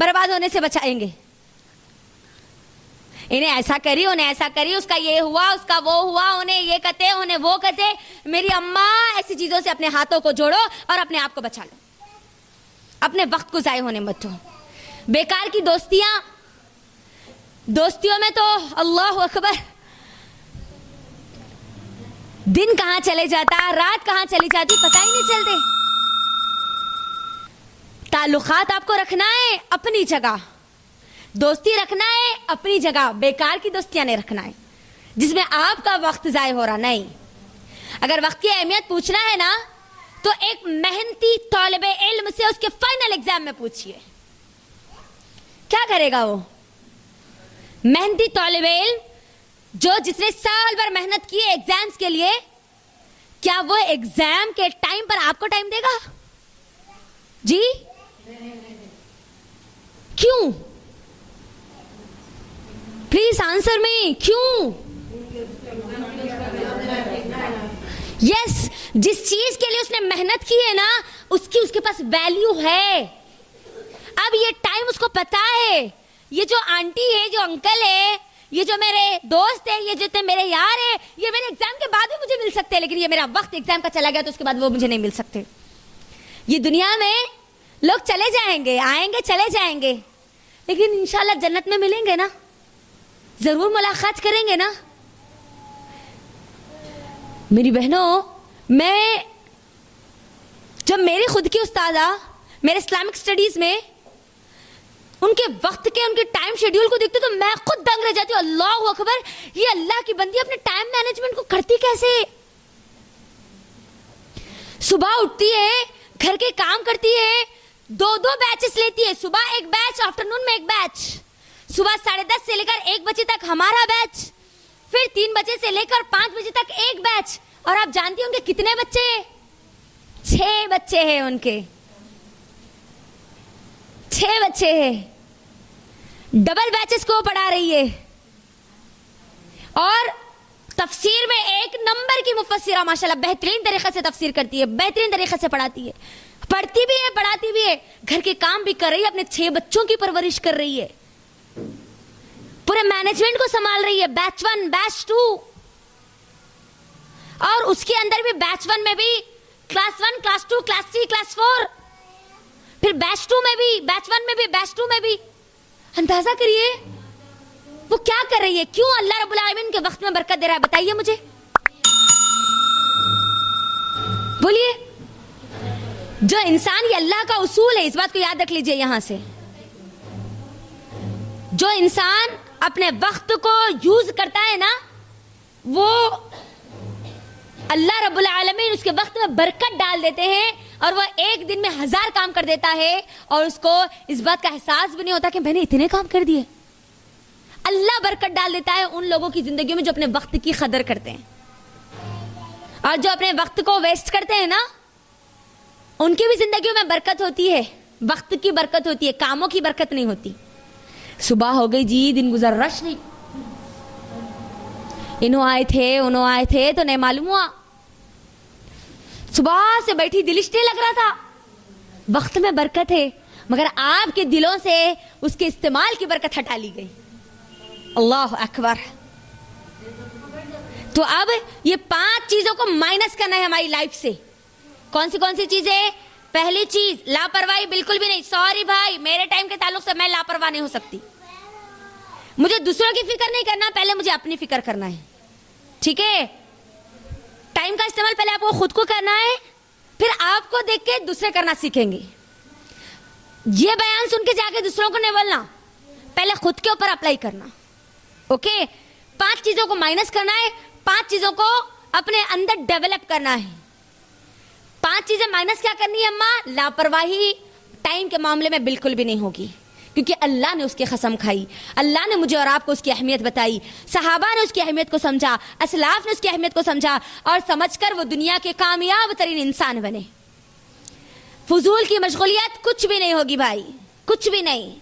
बर्बाद होने से बचाएंगे। इन्हें ऐसा करी, उन्हें ऐसा करी, उसका ये हुआ, उसका वो हुआ, उन्हें ये कहते, उन्हें वो कहते। मेरी अम्मा, ऐसी चीजों से अपने हाथों को जोड़ो और अपने आप को बचा लो। अपने वक्त को जाया होने मत दो। बेकार की दोस्तियों में तो अल्लाह अकबर, दिन कहां चले जाता, रात कहां चली जाती, पता ही नहीं चलते। ताल्लुकात आपको रखना है अपनी जगह, दोस्ती रखना है अपनी जगह, बेकार की दोस्तियां नहीं रखना है जिसमें आपका वक्त जाया हो रहा नहीं। अगर वक्त की अहमियत पूछना है ना, तो एक मेहनती तौलिबे इल्म से उसके फाइनल एग्जाम में पूछिए, क्या करेगा वो मेहनती तौलिबे इल्म जिसने साल भर मेहनत की है एग्जाम्स के लिए, क्या वो एग्जाम के टाइम पर आपको टाइम देगा? जी क्यों? प्लीज आंसर मी, क्यों? यस, जिस चीज के लिए उसने मेहनत की है ना, उसके पास वैल्यू है। अब ये टाइम उसको पता है, ये जो आंटी है, जो अंकल है, ये जो मेरे दोस्त है, ये जो मेरे यार है, ये मेरे एग्जाम के बाद भी मुझे मिल सकते हैं, लेकिन ये मेरा वक्त एग्जाम का चला गया तो उसके बाद वो मुझे नहीं मिल सकते। ये दुनिया में लोग चले जाएंगे, आएंगे, चले जाएंगे, लेकिन इंशाल्लाह जन्नत में मिलेंगे ना, जरूर मुलाकात करेंगे ना। मेरी बहनों, मैं जब मेरी खुद की उस्तादा मेरे इस्लामिक स्टडीज में उनके वक्त के, उनके टाइम शेड्यूल को देखते तो मैं खुद दंग रह जाती हूँ। अल्लाह अकबर, ये अल्लाह की बंदी अपने टाइम मैनेजमेंट को करती कैसे? सुबह उठती है, घर के काम करती है, दो बैचेस लेती है, सुबह एक बैच, आफ्टरनून में एक बैच, सुबह 10:30 से लेकर 1 बजे तक हमारा बैच, फिर 3 बजे से लेकर 5 बजे तक एक बैच। और आप जानती होंगे कितने बच्चे? 6 बच्चे हैं उनके, 6 बच्चे हैं। डबल बैचेस को पढ़ा रही है और तफसीर में 1 नंबर की मुफस्सिरा, माशाल्लाह बेहतरीन तरीके से तफसीर करती है, बेहतरीन तरीके से पढ़ाती है, पढ़ती भी है, पढ़ाती भी है, घर के काम भी कर रही है, अपने 6 बच्चों की परवरिश कर रही है, पूरे मैनेजमेंट को संभाल रही है, बैच 1, बैच 2, और उसके अंदर भी बैच 1 में भी क्लास 1, क्लास 2, क्लास 3, क्लास 4, फिर बैच 2 में भी, बैच 1 में भी, बैच 2 में भी। अंदाजा करिए वो क्या कर रही है, क्यों अल्लाह रब्बुल आलमीन के वक्त में बरकत दे रहा है, बताइए मुझे, बोलिए। जो इंसान, ये अल्लाह का उसूल है, इस बात को याद रख लीजिए यहां से, जो इंसान अपने वक्त को यूज करता है ना, वो अल्लाह रब्बुल आलमीन उसके वक्त में बरकत डाल देते हैं और वो एक दिन में 1000 काम कर देता है और उसको इस बात का एहसास भी नहीं होता कि मैंने इतने काम कर दिए। अल्लाह बरकत डाल देता है उन लोगों की जिंदगी में जो अपने वक्त की कदर करते हैं, और जो अपने वक्त को वेस्ट करते हैं ना, उनकी भी जिंदगियों में बरकत होती है, वक्त की बरकत होती है, कामों की बरकत नहीं होती। सुबह हो गई जी, दिन गुजर, रश नहीं, इन्हों आए थे, उन्हों आए थे, तो नहीं मालूम हुआ, सुबह से बैठी दिलिश नहीं लग रहा था। वक्त में बरकत है, मगर आपके दिलों से उसके इस्तेमाल की बरकत हटा ली गई। अल्लाह अकबर। तो अब ये 5 चीजों को माइनस करना है हमारी लाइफ से। कौन सी चीजें? पहली चीज, लापरवाही बिल्कुल भी नहीं। सॉरी भाई, मेरे टाइम के ताल्लुक से मैं लापरवाह नहीं हो सकती। मुझे दूसरों की फिक्र नहीं करना, पहले मुझे अपनी फिक्र करना है, ठीक है? टाइम का इस्तेमाल पहले आपको खुद को करना है, फिर आपको देख के दूसरे करना सीखेंगे। ये बयान सुन के जाके दूसरों को नहीं बोलना, पहले खुद के ऊपर अप्लाई करना, ओके? 5 चीजों को माइनस करना है, 5 चीजों को अपने अंदर डेवलप करना है। 5 चीजें माइनस क्या करनी है अम्मा? लापरवाही टाइम के मामले में बिल्कुल भी नहीं होगी, क्योंकि अल्लाह ने उसकी कसम खाई, अल्लाह ने मुझे और आपको उसकी अहमियत बताई, सहाबा ने उसकी अहमियत को समझा, असलाफ ने उसकी अहमियत को समझा, और समझकर वो दुनिया के कामयाब तरीन इंसान बने। फजूल की मशगूलियत कुछ भी नहीं होगी भाई, कुछ भी नहीं।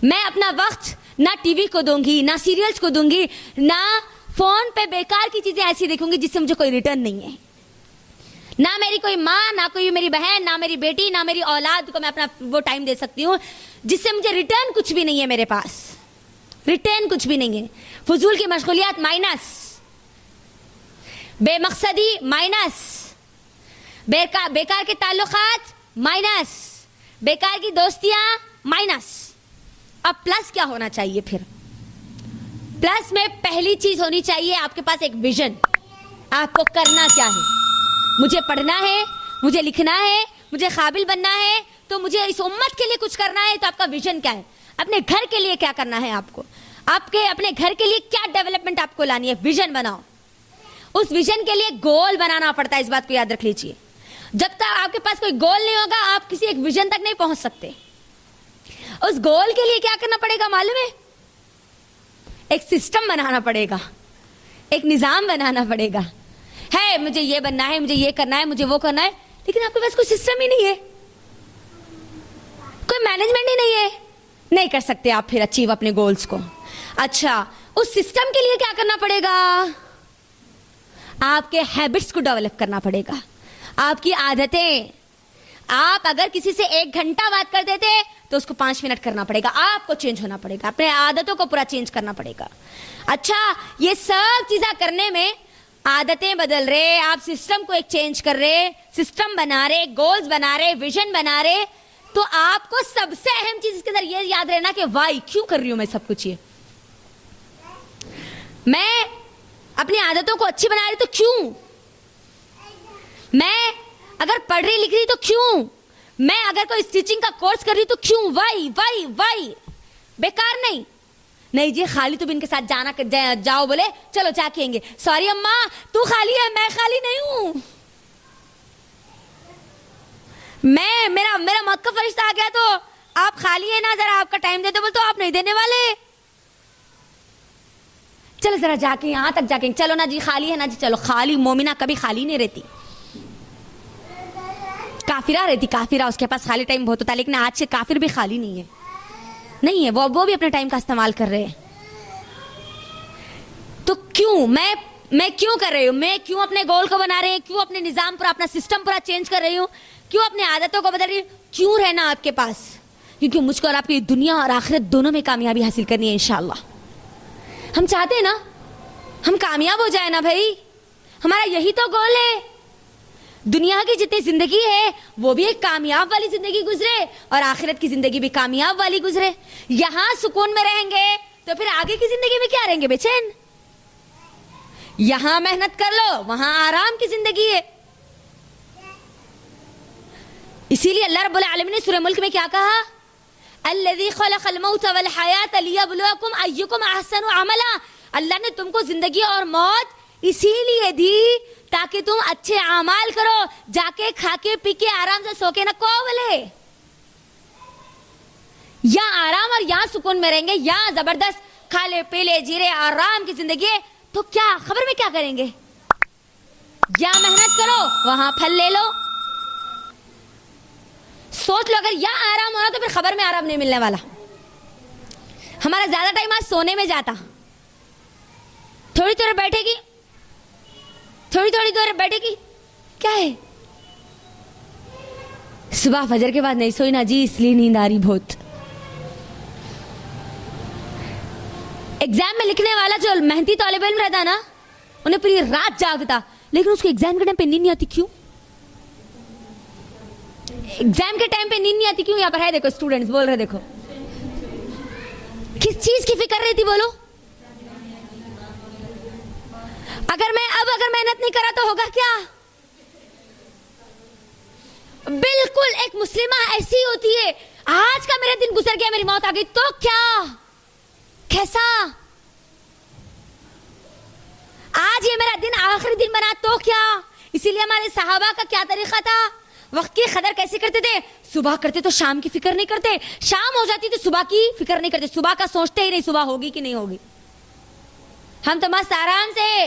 मैं अपना वक्त ना टीवी को दूंगी, ना सीरियल्स को दूंगी, ना फोन पे बेकार की चीजें ऐसी देखूंगी जिससे मुझे कोई रिटर्न नहीं है। ना मेरी कोई माँ, ना कोई मेरी बहन, ना मेरी बेटी, ना मेरी औलाद को मैं अपना वो टाइम दे सकती हूँ जिससे मुझे रिटर्न कुछ भी नहीं है मेरे पास। रिटर्न कुछ भी नहीं है। फजूल की मशगूलियात माइनस, बेमकसदी माइनस, बेकार के ताल्लुकात माइनस, बेकार की दोस्तियां माइनस। अब प्लस क्या होना चाहिए फिर? प्लस में पहली चीज होनी चाहिए आपके पास एक विजन। आपको करना क्या है? मुझे पढ़ना है, मुझे लिखना है, मुझे काबिल बनना है, तो मुझे इस उम्मत के लिए कुछ करना है। तो आपका विजन क्या है? अपने घर के लिए क्या करना है आपको? आपके अपने घर के लिए क्या डेवलपमेंट आपको लानी है? विजन बनाओ। उस विजन के लिए गोल बनाना पड़ता है, इस बात को याद रख लीजिए। जब तक आपके पास कोई गोल नहीं होगा आप किसी एक विजन तक नहीं पहुंच सकते। उस गोल के लिए क्या करना पड़ेगा मालूम है? एक सिस्टम बनाना पड़ेगा, एक निजाम बनाना पड़ेगा। है मुझे ये बनना है, मुझे ये करना है, मुझे वो करना है, लेकिन आपके पास कोई सिस्टम ही नहीं है, कोई मैनेजमेंट ही नहीं है, नहीं कर सकते आप फिर अचीव अपने गोल्स को। अच्छा, उस सिस्टम के लिए क्या करना पड़ेगा? आपके हैबिट्स को डेवलप करना पड़ेगा, आपकी आदतें। आप अगर किसी से 1 घंटा बात करते थे तो उसको 5 मिनट करना पड़ेगा। आपको चेंज होना पड़ेगा, अपने आदतों को पूरा चेंज करना पड़ेगा। अच्छा, ये सब चीजें करने में आदतें बदल रहे, आप सिस्टम को एक चेंज कर रहे, सिस्टम बना रहे, गोल्स बना रहे, विजन बना रहे, तो आपको सबसे अहम चीज इसके अंदर ये याद रहना कि वाई, क्यों कर रही हूं मैं सब कुछ ये? मैं अपनी आदतों को अच्छी बना रही तो क्यों? मैं अगर पढ़ रही लिख रही तो क्यों? मैं अगर कोई स्टिचिंग का कोर्स कर रही तो क्यों? Why why why. बेकार नहीं। नहीं जी खाली तुम इनके साथ जाओ बोले चलो जाके आएंगे। सॉरी अम्मा, तू खाली है, मैं खाली नहीं हूं। मेरा मक्का फरिश्ता आ गया तो आप खाली है ना, जरा आपका टाइम दे दो, बोल तो आप नहीं देने वाले। चलो जरा जाके यहां तक जाके, चलो ना जी खाली है ना जी, चलो। खाली मोमिना कभी खाली नहीं रहती, काफिरा रहती, काफिरा। उसके पास खाली टाइम बहुत होता है, लेकिन आज से काफिर भी खाली नहीं है, नहीं है, वो भी अपने टाइम का इस्तेमाल कर रहे हैं। तो क्यों मैं क्यों कर रही हूं? मैं क्यों अपने गोल को बना रही हूं? क्यों अपने निजाम पूरा, अपना सिस्टम पूरा चेंज कर रही हूं? क्यों अपनी आदतों को बदल रही हूं? क्यों रहना आपके पास? क्योंकि मुझको और आपकी दुनिया और आखिरत दोनों में कामयाबी हासिल करनी है इंशाअल्लाह। हम चाहते हैं ना हम कामयाब हो जाए ना भाई, हमारा यही तो गोल है। दुनिया की जितनी जिंदगी है वो भी एक कामयाब वाली जिंदगी गुजरे और आखिरत की जिंदगी भी कामयाब वाली गुजरे। यहां सुकून में रहेंगे तो फिर आगे की जिंदगी में क्या रहेंगे? बेचैन। यहां मेहनत कर लो, वहां आराम की जिंदगी है। इसीलिए अल्लाह रब्बुल आलमीन ने सूरह मुल्क में क्या कहा? अल्लज़ी खलक़ल मौत वल हयात लियब्लुवकुम अय्युकुम अहसनु अमला। अल्लाह ने तुमको जिंदगी और मौत इसीलिए दी ताकि तुम अच्छे अमाल करो, जाके खाके पी के आराम से सो के ना को बोले। या आराम और यहाँ सुकून में रहेंगे, यहाँ जबरदस्त खाले पीले जीरे आराम की जिंदगी है, तो क्या खबर में क्या करेंगे? या मेहनत करो, वहां फल ले लो। सोच लो, अगर यहाँ आराम हो रहा तो फिर खबर में आराम नहीं मिलने वाला। हमारा ज्यादा टाइम आज सोने में जाता, थोड़ी देर बैठेगी, थोड़ी देर बैठेगी, क्या है? सुबह फजर के बाद नहीं सोई ना जी, इसलिए नींद आ रही बहुत। एग्जाम में लिखने वाला जो मेहनती तालिब इल्म रहता ना, उन्हें पूरी रात जागता, लेकिन उसको एग्जाम के टाइम पे नींद नहीं आती। क्यों? एग्जाम के टाइम पे नींद नहीं आती क्यों? यहाँ पर है देखो स्टूडेंट्स बोल रहे, देखो किस चीज की फिक्र रहती बोलो? अगर मेहनत नहीं करा तो होगा क्या? बिल्कुल एक मुस्लिमा ऐसी होती है, आज का मेरा दिन गुजर गया, मेरी मौत आ गई तो क्या? कैसा? आज ये मेरा दिन आखिरी दिन बना तो क्या? इसीलिए हमारे सहाबा का क्या तरीका था? वक्त की कदर कैसे करते थे? सुबह करते तो शाम की फिक्र नहीं करते, शाम हो जाती तो सुबह की फिक्र नहीं करते, सुबह का सोचते ही नहीं सुबह होगी कि नहीं होगी। हम तो मस्त आराम से,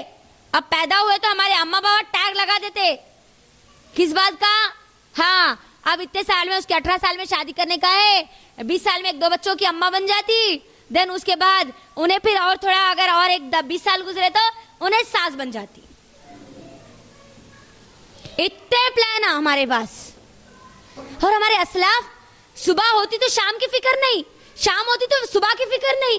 अब पैदा हुए तो हमारे अम्मा बाबा टैग लगा देते, किस बात का? हाँ, अब इतने साल में उसके 18 साल में शादी करने का है, 20 साल में 1-2 बच्चों की अम्मा बन जाती, देन उसके बाद उन्हें फिर और थोड़ा अगर और 20 साल गुजरे तो उन्हें सास बन जाती। इतने प्लान है हमारे पास। और हमारे असलाफ, सुबह होती तो शाम की फिक्र नहीं, शाम होती तो सुबह की फिक्र नहीं।